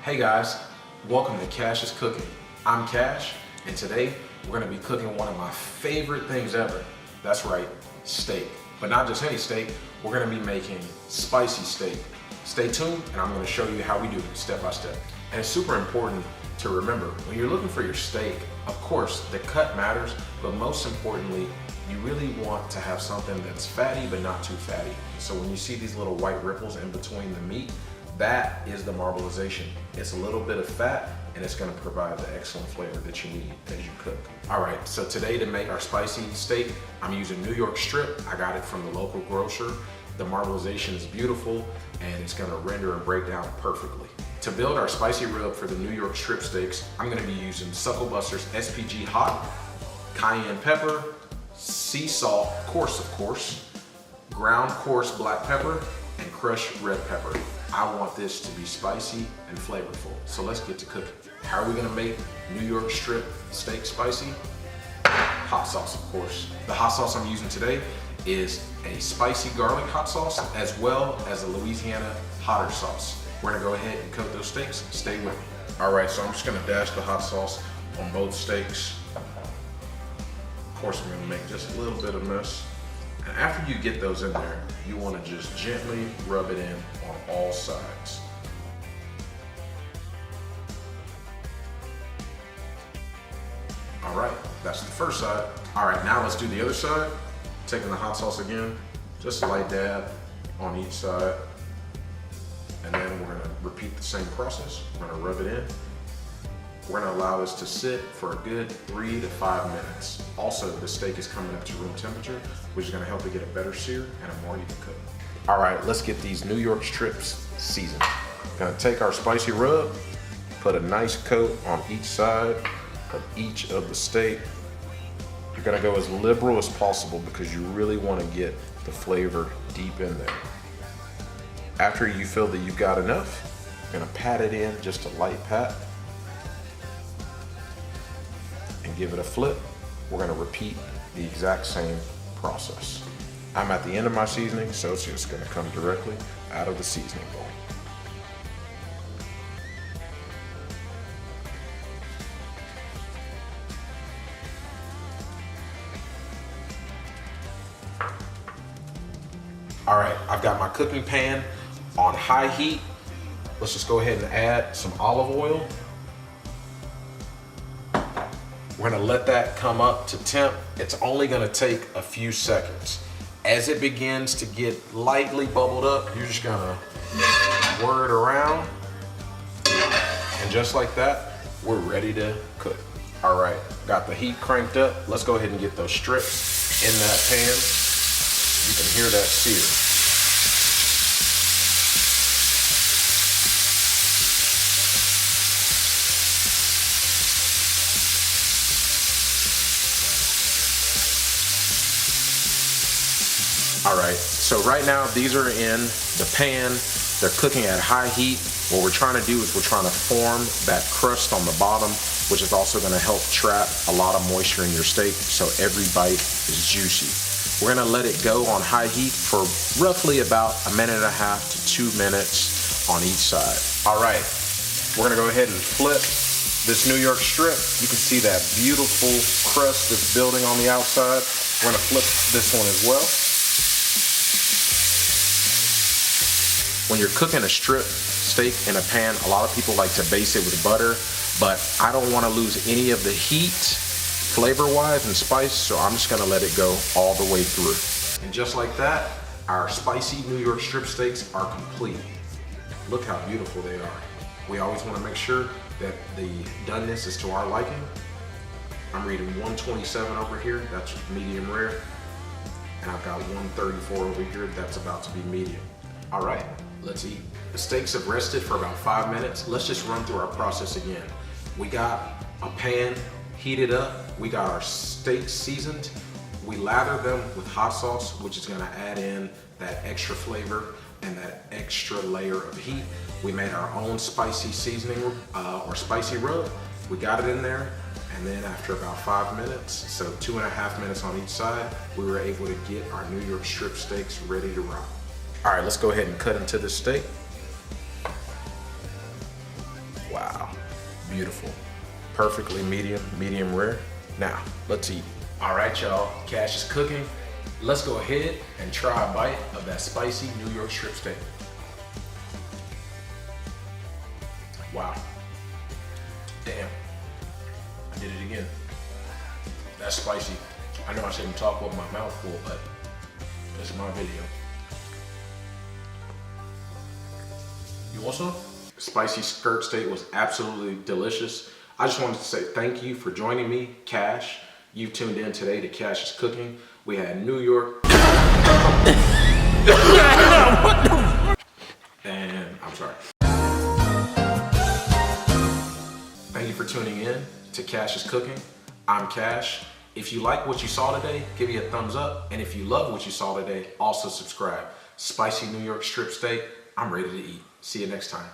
Hey guys, welcome to Cash is Cooking. I'm Cash, and today we're gonna be cooking one of my favorite things ever. That's right, steak. But not just any steak, we're gonna be making spicy steak. Stay tuned, and I'm gonna show you how we do it step by step. And it's super important to remember, when you're looking for your steak, of course, the cut matters, but most importantly, you really want to have something that's fatty, but not too fatty. So when you see these little white ripples in between the meat, that is the marbleization. It's a little bit of fat, and it's gonna provide the excellent flavor that you need as you cook. All right, so today to make our spicy steak, I'm using New York strip. I got it from the local grocer. The marbleization is beautiful, and it's gonna render and break down perfectly. To build our spicy rub for the New York strip steaks, I'm gonna be using Suckle Buster's SPG Hot, cayenne pepper, sea salt, coarse of course, ground coarse black pepper, and crushed red pepper. I want this to be spicy and flavorful, so let's get to cooking. How are we gonna make New York strip steak spicy? Hot sauce, of course. The hot sauce I'm using today is a spicy garlic hot sauce, as well as a Louisiana hotter sauce. We're gonna go ahead and cook those steaks. Stay with me. All right, so I'm just gonna dash the hot sauce on both steaks. Of course, I'm gonna make just a little bit of mess. And after you get those in there, you wanna just gently rub it in on all sides. All right, that's the first side. All right, now let's do the other side. Taking the hot sauce again, just a light dab on each side. And then we're gonna repeat the same process. We're gonna rub it in. We're gonna allow this to sit for a good 3 to 5 minutes. Also, the steak is coming up to room temperature, which is gonna help it get a better sear and a more even cook. All right, let's get these New York strips seasoned. Gonna take our spicy rub, put a nice coat on each side of each of the steak. You're gonna go as liberal as possible because you really wanna get the flavor deep in there. After you feel that you've got enough, you're gonna pat it in, just a light pat, and give it a flip. We're gonna repeat the exact same process. I'm at the end of my seasoning, so it's just gonna come directly out of the seasoning bowl. All right, I've got my cooking pan on high heat. Let's just go ahead and add some olive oil. We're gonna let that come up to temp. It's only gonna take a few seconds. As it begins to get lightly bubbled up, you're just gonna whir it around. And just like that, we're ready to cook. All right, got the heat cranked up. Let's go ahead and get those strips in that pan. You can hear that sear. All right, so right now these are in the pan. They're cooking at high heat. What we're trying to do is we're trying to form that crust on the bottom, which is also gonna help trap a lot of moisture in your steak so every bite is juicy. We're gonna let it go on high heat for roughly about 1.5 to 2 minutes on each side. All right, we're gonna go ahead and flip this New York strip. You can see that beautiful crust that's building on the outside. We're gonna flip this one as well. When you're cooking a strip steak in a pan, a lot of people like to baste it with butter, but I don't wanna lose any of the heat flavor-wise and spice, so I'm just gonna let it go all the way through. And just like that, our spicy New York strip steaks are complete. Look how beautiful they are. We always wanna make sure that the doneness is to our liking. I'm reading 127 over here, that's medium rare. And I've got 134 over here, that's about to be medium. All right, let's eat. The steaks have rested for about 5 minutes. Let's just run through our process again. We got a pan heated up. We got our steaks seasoned. We lather them with hot sauce, which is gonna add in that extra flavor and that extra layer of heat. We made our own spicy seasoning or spicy rub. We got it in there. And then after about 5 minutes, so 2.5 minutes on each side, we were able to get our New York strip steaks ready to rock. All right, let's go ahead and cut into this steak. Wow, beautiful. Perfectly medium rare. Now, let's eat. All right, y'all, Cash is cooking. Let's go ahead and try a bite of that spicy New York strip steak. Wow. Damn, I did it again. That's spicy. I know I shouldn't talk with my mouth full, but it's my video. You want some? Spicy skirt steak was absolutely delicious. I just wanted to say thank you for joining me, Cash. You've tuned in today to Cash is Cooking. We had New York. And I'm sorry. Thank you for tuning in to Cash is Cooking. I'm Cash. If you like what you saw today, give me a thumbs up. And if you love what you saw today, also subscribe. Spicy New York strip steak, I'm ready to eat. See you next time.